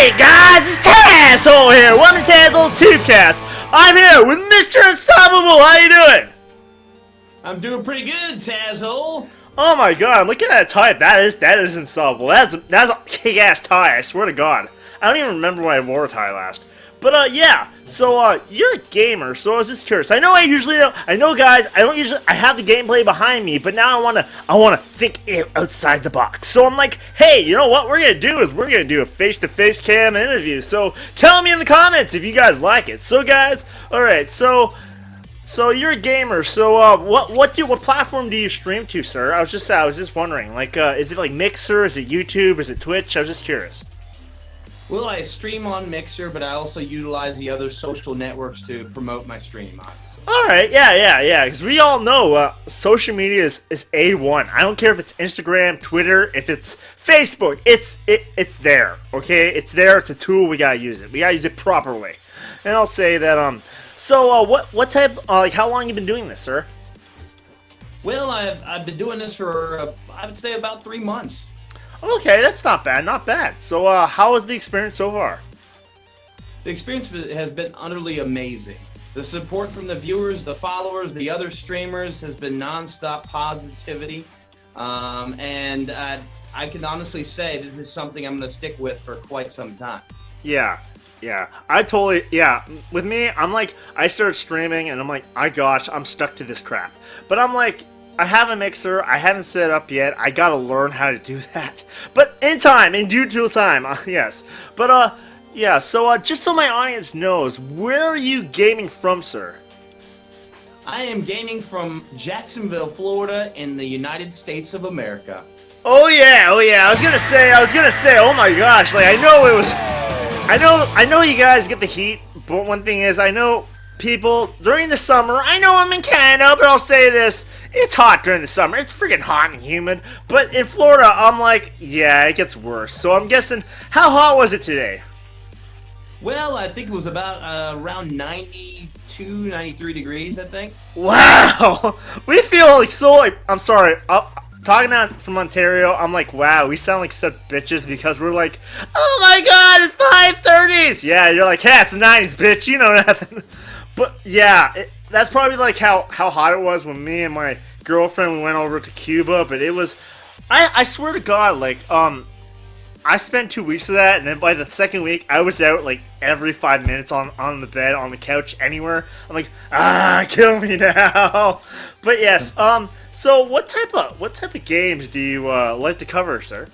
Alright guys, it's Tazwhole here. Welcome to Tazwhole Tubecast. I'm here with Mr. Unst0pable. How you doing? I'm doing pretty good, Tazwhole. Oh my god, I'm looking at a tie. That is Unst0pable. That's a kick-ass tie, I swear to god. I don't even remember when I wore a tie last. But yeah, so you're a gamer, so I was just curious. I know guys, I have the gameplay behind me, but now I wanna think outside the box. So I'm like, hey, you know what we're gonna do is we're gonna do a face-to-face cam interview. So tell me in the comments if you guys like it. So guys, alright, so you're a gamer, so what platform do you stream to, sir? I was just wondering, like, is it like Mixer, is it YouTube, is it Twitch? I was just curious. Well, I stream on Mixer, but I also utilize the other social networks to promote my stream, obviously. Alright, yeah, because we all know social media is A1. I don't care if it's Instagram, Twitter, if it's Facebook, it's there, okay? It's there, it's a tool, we gotta use it. We gotta use it properly. And I'll say that, so what type, like, how long have you been doing this, sir? Well, I've been doing this for, I would say about 3 months. Okay, that's not bad. So, how was the experience so far? The experience has been utterly amazing. The support from the viewers, the followers, the other streamers has been non-stop positivity. And I can honestly say this is something I'm going to stick with for quite some time. Yeah. With me, I'm like, I started streaming and I'm like, my gosh, I'm stuck to this crap. But I'm like, I have a Mixer, I haven't set it up yet, I gotta learn how to do that. But in due time, yes. But, yeah, so, just so my audience knows, where are you gaming from, sir? I am gaming from Jacksonville, Florida, in the United States of America. Oh yeah, I was gonna say, oh my gosh, like, I know you guys get the heat, but one thing is, I know people, during the summer, I know I'm in Canada, but I'll say this, it's hot during the summer, it's freaking hot and humid, but in Florida, I'm like, yeah, it gets worse. So I'm guessing, how hot was it today? Well, I think it was about around 92, 93 degrees, I think. Wow! We feel like so, like, I'm sorry, talking from Ontario, I'm like, wow, we sound like such bitches because we're like, oh my god, it's the high 30s! Yeah, you're like, yeah, it's the 90s, bitch, you know nothing. But yeah, that's probably like how hot it was when me and my girlfriend we went over to Cuba. But it was, I swear to God, like I spent 2 weeks of that, and then by the second week, I was out like every 5 minutes on the bed, on the couch, anywhere. I'm like, kill me now. But yes, so what type of games do you like to cover, sir?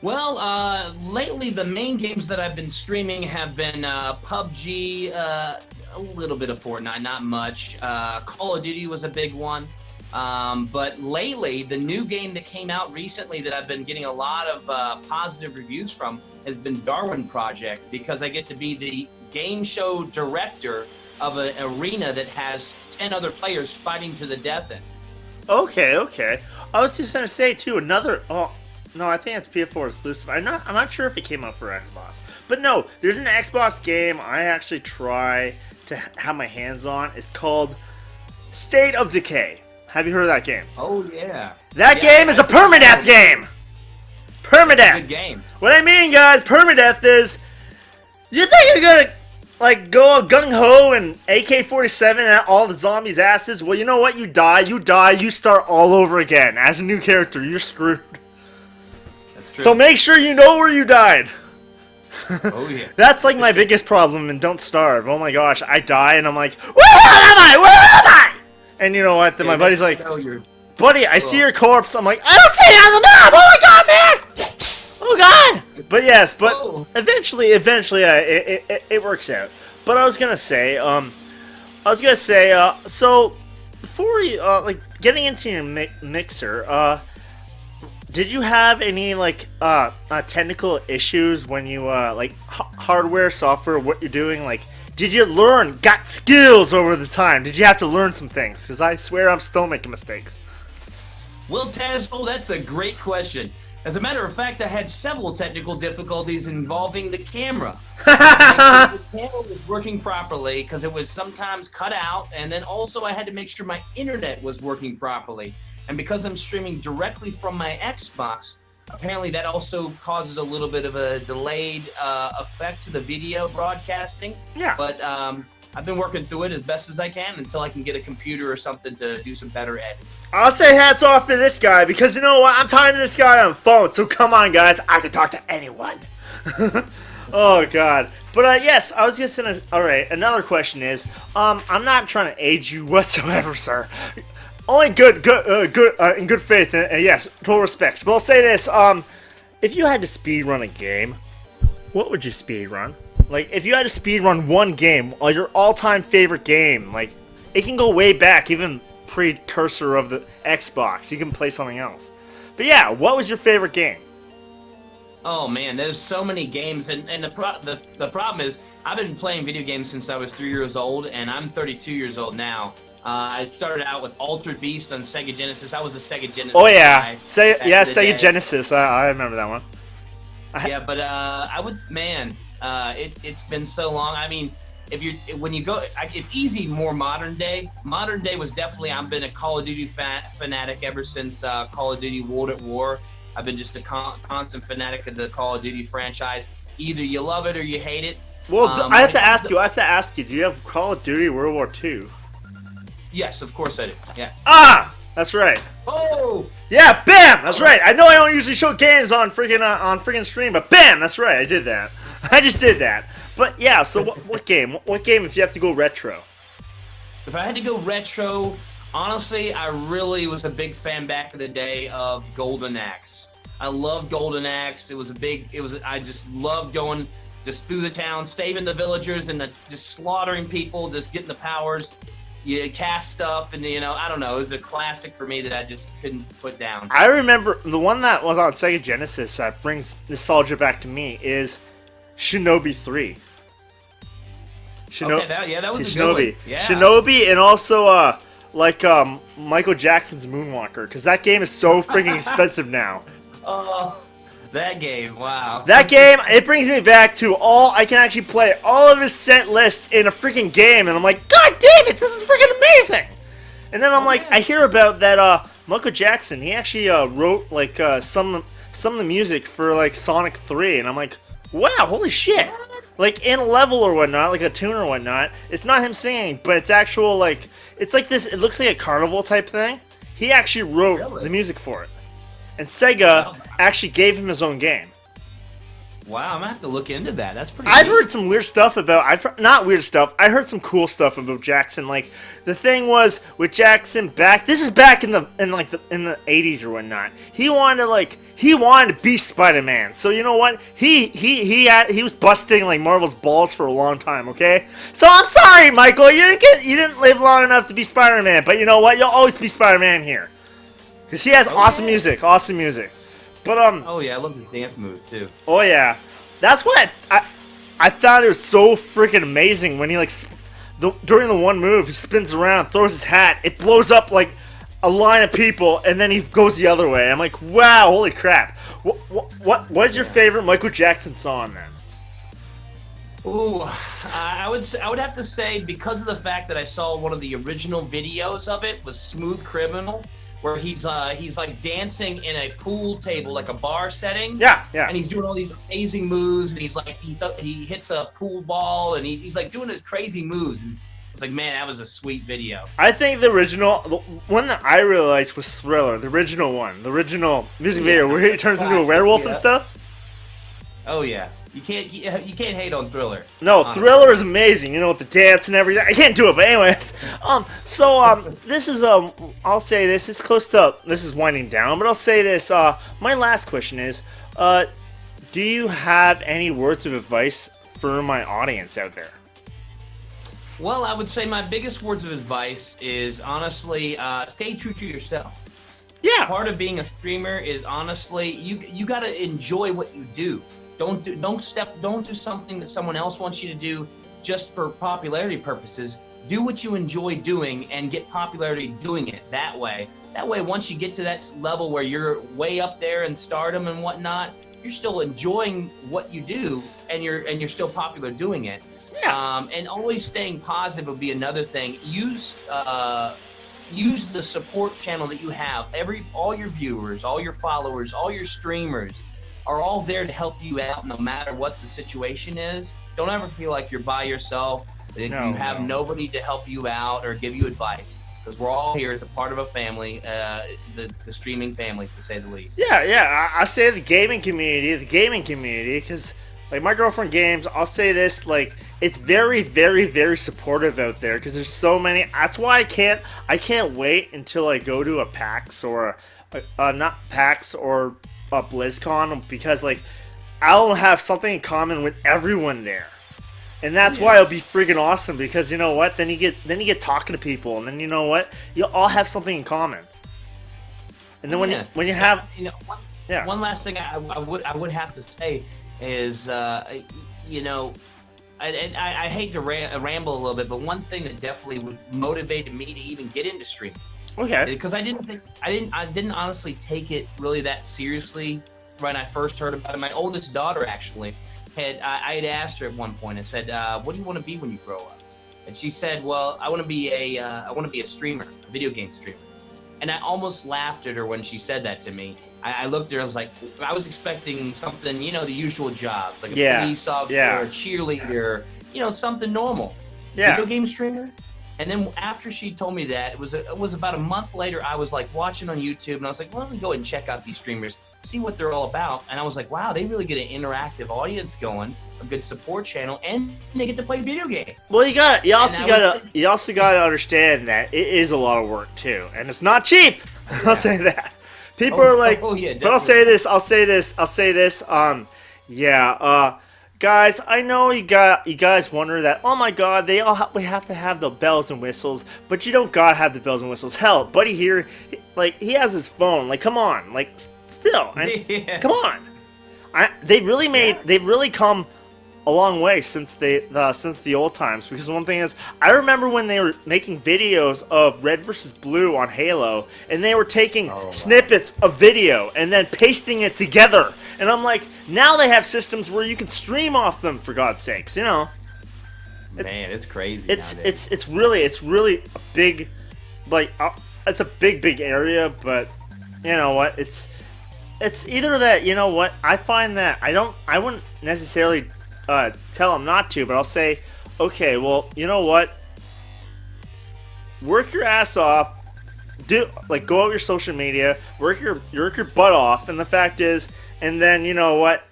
Well, lately the main games that I've been streaming have been PUBG, a little bit of Fortnite, not much. Call of Duty was a big one. But lately, the new game that came out recently that I've been getting a lot of positive reviews from has been Darwin Project, because I get to be the game show director of an arena that has 10 other players fighting to the death in. Okay. I was just gonna say too, no, I think it's PS4 exclusive. I'm not sure if it came out for Xbox. But no, there's an Xbox game I actually try to have my hands on. It's called State of Decay. Have you heard of that game? Oh, yeah. That game is a permadeath game! Permadeath! Good game. What I mean, guys, permadeath is, you think you're gonna, like, go gung-ho and AK-47 at all the zombies' asses? Well, you know what? You die, you start all over again. As a new character, you're screwed. So make sure you know where you died. Oh yeah. That's like my biggest problem in Don't Starve. Oh my gosh, I die and I'm like, where am I? And you know what? Then my buddy's like, buddy, I see your corpse. I'm like, I don't see it on the map. Oh my god, man! Oh god! But yes, eventually, it works out. But I was gonna say, so before you, like, getting into your Mixer, did you have any, like, technical issues when you, like, hardware, software, what you're doing? Like, did you got skills over the time? Did you have to learn some things? Because I swear I'm still making mistakes. Well, Tazwhole, that's a great question. As a matter of fact, I had several technical difficulties involving the camera. The camera was working properly because it was sometimes cut out, and then also I had to make sure my internet was working properly. And because I'm streaming directly from my Xbox, apparently that also causes a little bit of a delayed effect to the video broadcasting. Yeah. But I've been working through it as best as I can until I can get a computer or something to do some better editing. I'll say hats off to this guy because you know what? I'm talking to this guy on the phone, so come on, guys. I can talk to anyone. Oh, God. But, yes, I was just gonna... Alright, another question is, I'm not trying to age you whatsoever, sir. Only in good faith, and yes, total respects. But I'll say this, if you had to speedrun a game, what would you speedrun? Like, if you had to speedrun one game, or your all-time favorite game, like, it can go way back, even precursor of the Xbox. You can play something else. But yeah, what was your favorite game? Oh man, there's so many games, and the problem is I've been playing video games since I was 3 years old, and I'm 32 years old now. I started out with Altered Beast on Sega Genesis. I was a Sega Genesis. Oh yeah, guy Sega Genesis. I remember that one. Yeah, but I would, man. It's been so long. I mean, when you go, it's easy. More modern day. Modern day was definitely. I've been a Call of Duty fanatic ever since Call of Duty World at War. I've been just a constant fanatic of the Call of Duty franchise. Either you love it or you hate it. Well, I have to ask you. Do you have Call of Duty World War II? Yes, of course I do. Yeah. Ah, that's right. Oh. Yeah, bam. That's right. I know I don't usually show games on freaking stream, but bam, that's right. I did that. I just did that. But yeah. So what game? What game? If you have to go retro. If I had to go retro. Honestly, I really was a big fan back in the day of Golden Axe. I loved Golden Axe. I just loved going just through the town, saving the villagers and just slaughtering people, just getting the powers. You cast stuff, and I don't know. It was a classic for me that I just couldn't put down. I remember the one that was on Sega Genesis that brings nostalgia back to me is Shinobi 3. Okay, that was a good one. Yeah. Shinobi, and also Michael Jackson's Moonwalker, because that game is so freaking expensive now. Oh, that game, wow. That game, it brings me back to I can actually play all of his set list in a freaking game, and I'm like, God damn it, this is freaking amazing! And then I'm I hear about that Michael Jackson, he actually wrote some of the music for Sonic 3, and I'm like, wow, holy shit! Like in a level or whatnot, like a tune or whatnot, it's not him singing, but it's actual it's like this, it looks like a carnival type thing. He actually wrote the music for it. And Sega actually gave him his own game. Wow, I'm gonna have to look into that. That's pretty I've heard some weird stuff about, not weird stuff, I heard some cool stuff about Jackson. Like, the thing was, with Jackson this is back in the 80s or whatnot. He wanted to be Spider-Man. So you know what? He was busting Marvel's balls for a long time, okay? So I'm sorry, Michael, you didn't live long enough to be Spider-Man, but you know what? You'll always be Spider-Man here. Because he has awesome music. But oh yeah, I love the dance move too. Oh yeah. That's what I thought it was so freaking amazing when he during the one move, he spins around, throws his hat, it blows up a line of people, and then he goes the other way. I'm like, wow, holy crap. What's your favorite Michael Jackson song then? Ooh, I would have to say, because of the fact that I saw one of the original videos of it, was Smooth Criminal, where he's dancing in a pool table, like a bar setting. Yeah. And he's doing all these amazing moves, and he hits a pool ball, and he's doing his crazy moves. And it's like, man, that was a sweet video. I think the one that I really liked was Thriller, the original music video where he turns into a werewolf and stuff. Oh yeah. You can't hate on Thriller. No, honestly. Thriller is amazing. With the dance and everything. I can't do it, but anyways. This is I'll say this. It's close to. This is winding down, but I'll say this. My last question is, do you have any words of advice for my audience out there? Well, I would say my biggest words of advice is honestly, stay true to yourself. Yeah. Part of being a streamer is honestly, you got to enjoy what you do. Don't do something that someone else wants you to do just for popularity purposes. Do what you enjoy doing and get popularity doing it that way. That way, once you get to that level where you're way up there in stardom and whatnot, you're still enjoying what you do and you're still popular doing it. Yeah. And always staying positive would be another thing. Use use the support channel that you have. All your viewers, all your followers, all your streamers are all there to help you out no matter what the situation is. Don't ever feel like you're by yourself, that you have nobody to help you out or give you advice. Because we're all here as a part of a family, the streaming family, to say the least. Yeah. I say the gaming community, because like my girlfriend games. I'll say this, like it's very, very, very supportive out there because there's so many. That's why I can't wait until I go to a PAX or not PAX or a BlizzCon, because like I'll have something in common with everyone there. And that's why it'll be freaking awesome, because you know what? Then you get talking to people, and then you know what? You'll all have something in common. And then when you have one last thing I would have to say is I hate to ramble a little bit, but one thing that definitely motivated me to even get into streaming. Okay. Because I didn't honestly take it really that seriously when I first heard about it. My oldest daughter actually. I had asked her at one point. I said, "What do you want to be when you grow up?" And she said, "Well, I want to be a streamer, a video game streamer." And I almost laughed at her when she said that to me. I looked at her. I was like, I was expecting something, the usual job, like a police officer, a cheerleader, something normal. Yeah. Video game streamer. And then after she told me that, it was about a month later, I was like watching on YouTube, and I was like, well, let me go ahead and check out these streamers, see what they're all about. And I was like, wow, they really get an interactive audience going, a good support channel, and they get to play video games. Well, you also gotta understand that it is a lot of work too, and it's not cheap. Yeah. I'll say that. People are like, but I'll say this. Guys, I know you guys wonder that, oh my god, we have to have the bells and whistles, but you don't gotta have the bells and whistles. Hell, buddy here, he has his phone. Like, come on, still, come on. They've really come a long way since the old times. Because one thing is, I remember when they were making videos of Red versus Blue on Halo, and they were taking snippets of video and then pasting it together. And I'm like, now they have systems where you can stream off them, for God's sakes, Man, it's crazy. It's really a big, it's a big area. But you know what? It's either that. You know what? I find that I wouldn't necessarily tell them not to, but I'll say, okay, well, you know what? Work your ass off. Go out your social media, work your butt off, and the fact is. And then, you know what,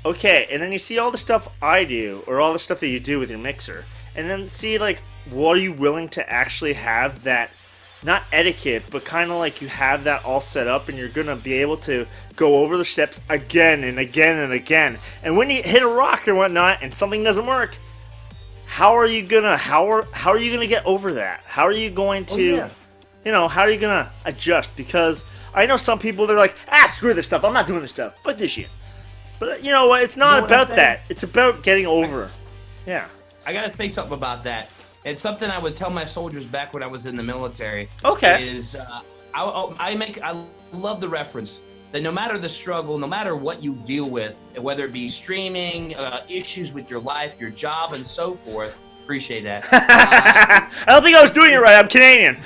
okay, and then you see all the stuff I do, or all the stuff that you do with your mixer, and then see, what are you willing to actually have that, not etiquette, but kind of you have that all set up, and you're going to be able to go over the steps again and again and again. And when you hit a rock or whatnot, and something doesn't work, how are you gonna get over that? How are you going to, how are you gonna adjust? Because I know some people, they're like, screw this stuff, I'm not doing this stuff, fuck this shit. But you know what, it's not about that. It's about getting over. Yeah. I gotta say something about that. It's something I would tell my soldiers back when I was in the military. Okay. Is I love the reference that no matter the struggle, no matter what you deal with, whether it be streaming, issues with your life, your job, and so forth. Appreciate that. I don't think I was doing it right. I'm Canadian.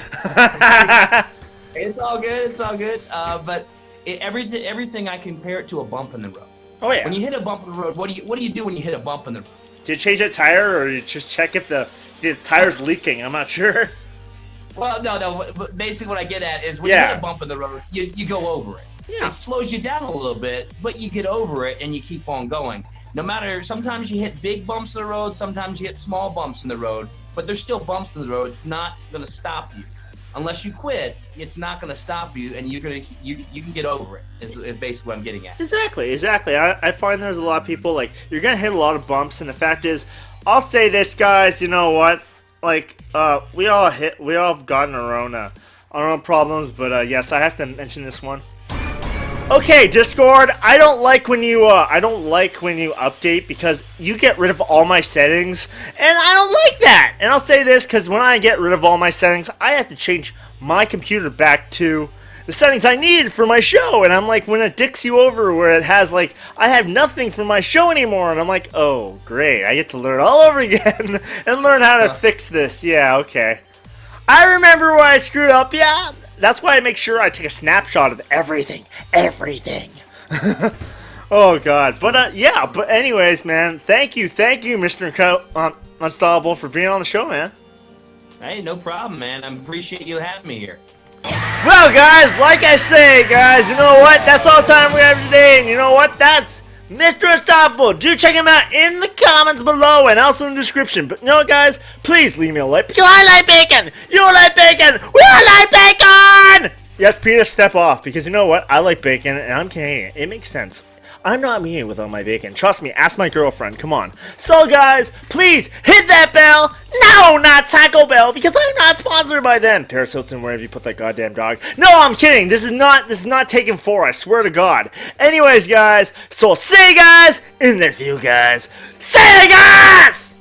It's all good. But everything I compare it to a bump in the road. Oh yeah. When you hit a bump in the road, what do you do when you hit a bump in the road? Do you change that tire, or you just check if the tire's leaking? I'm not sure. Well, no. But basically, what I get at is when you hit a bump in the road, you go over it. Yeah. It slows you down a little bit, but you get over it and you keep on going. No matter, sometimes you hit big bumps in the road, sometimes you hit small bumps in the road, but there's still bumps in the road. It's not going to stop you. Unless you quit, it's not going to stop you, and you can get over it, is basically what I'm getting at. Exactly. I find there's a lot of people, you're going to hit a lot of bumps, and the fact is, I'll say this, guys, you know what? We all have gotten our own problems, but yes, I have to mention this one. Okay, Discord, I don't like when you update, because you get rid of all my settings, and I don't like that. And I'll say this, because when I get rid of all my settings, I have to change my computer back to the settings I need for my show. And I'm like, when it dicks you over where it has I have nothing for my show anymore, and I'm like, oh great, I get to learn all over again and learn how to fix this. Yeah, okay. I remember where I screwed up, yeah. That's why I make sure I take a snapshot of everything. Everything. Oh, God. But, yeah, but anyways, man, thank you, Mr. Unstoppable, for being on the show, man. Hey, no problem, man. I appreciate you having me here. Well, guys, like I say, guys, you know what? That's all the time we have today, and you know what? That's Mr. Unstoppable. Do check him out in the comments below and also in the description. But you know what, guys? Please leave me a like because I like bacon. You like bacon. We all like bacon. Yes, Peter, step off because you know what? I like bacon and I'm Canadian. It makes sense. I'm not me without my bacon. Trust me, ask my girlfriend. Come on. So, guys, please hit that bell. No, not Taco Bell, because I'm not sponsored by them. Paris Hilton, wherever you put that goddamn dog. No, I'm kidding. This is not taken for. I swear to God. Anyways, guys. So, see you guys in this view, guys. See you guys.